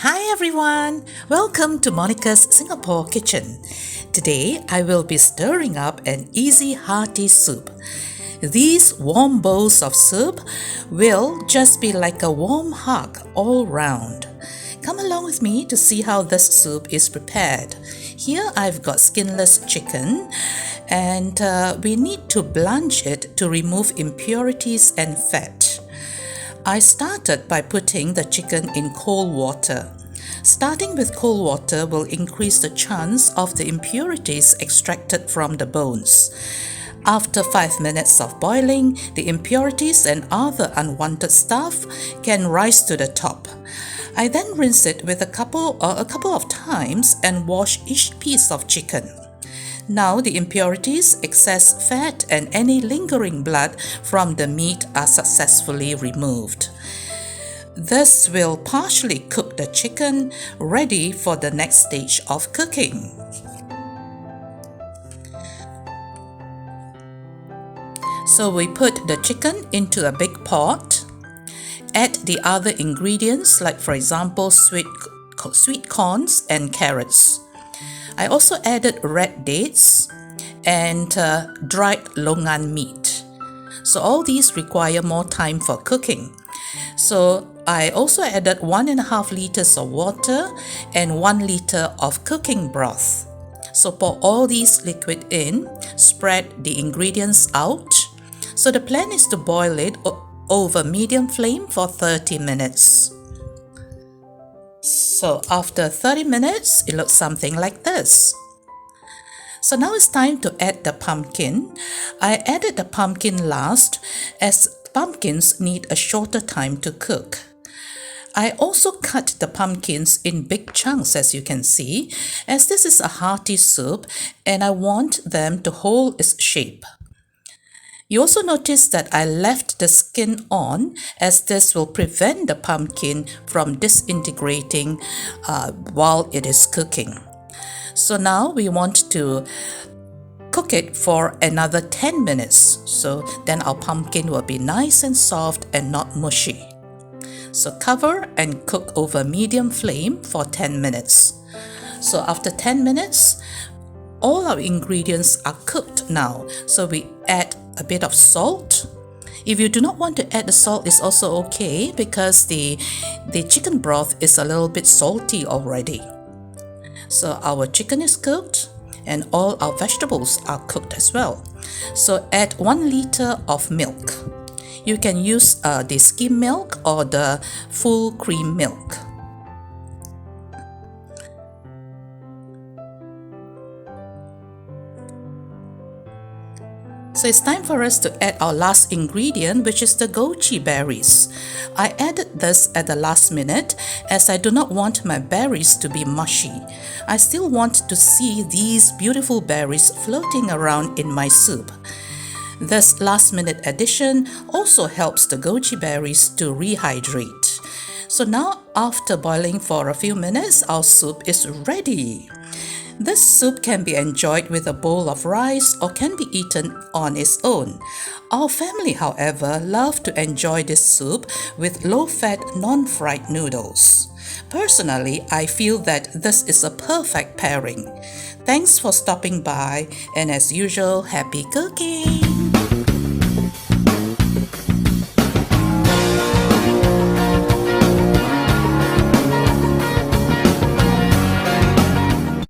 Hi everyone! Welcome to Monica's Singapore Kitchen. Today I will be stirring up an easy hearty soup. These warm bowls of soup will just be like a warm hug all round. Come along with me to see how this soup is prepared. Here I've got skinless chicken and we need to blanch it to remove impurities and fat. I started by putting the chicken in cold water. Starting with cold water will increase the chance of the impurities extracted from the bones. After 5 minutes of boiling, the impurities and other unwanted stuff can rise to the top. I then rinse it with a couple of times and wash each piece of chicken. Now the impurities, excess fat and any lingering blood from the meat are successfully removed. This will partially cook the chicken, ready for the next stage of cooking. So we put the chicken into a big pot, add the other ingredients like for example sweet corns and carrots. I also added red dates and dried longan meat. So all these require more time for cooking. So I also added 1.5 liters of water and 1 liter of cooking broth. So pour all these liquid in, spread the ingredients out. So the plan is to boil it over medium flame for 30 minutes. So after 30 minutes, it looks something like this. So now it's time to add the pumpkin. I added the pumpkin last as pumpkins need a shorter time to cook. I also cut the pumpkins in big chunks as you can see, as this is a hearty soup and I want them to hold its shape. You also notice that I left the skin on as this will prevent the pumpkin from disintegrating while it is cooking. So now we want to cook it for another 10 minutes. So then our pumpkin will be nice and soft and not mushy. So cover and cook over medium flame for 10 minutes. So after 10 minutes, all our ingredients are cooked now. So we add a bit of salt. If you do not want to add the salt, it's also okay because the chicken broth is a little bit salty already. So our chicken is cooked and all our vegetables are cooked as well. So add 1 liter of milk. You can use the skim milk or the full cream milk. So it's time for us to add our last ingredient, which is the goji berries. I added this at the last minute as I do not want my berries to be mushy. I still want to see these beautiful berries floating around in my soup. This last minute addition also helps the goji berries to rehydrate. So now after boiling for a few minutes, our soup is ready. This soup can be enjoyed with a bowl of rice or can be eaten on its own. Our family, however, love to enjoy this soup with low-fat, non-fried noodles. Personally, I feel that this is a perfect pairing. Thanks for stopping by and as usual, happy cooking!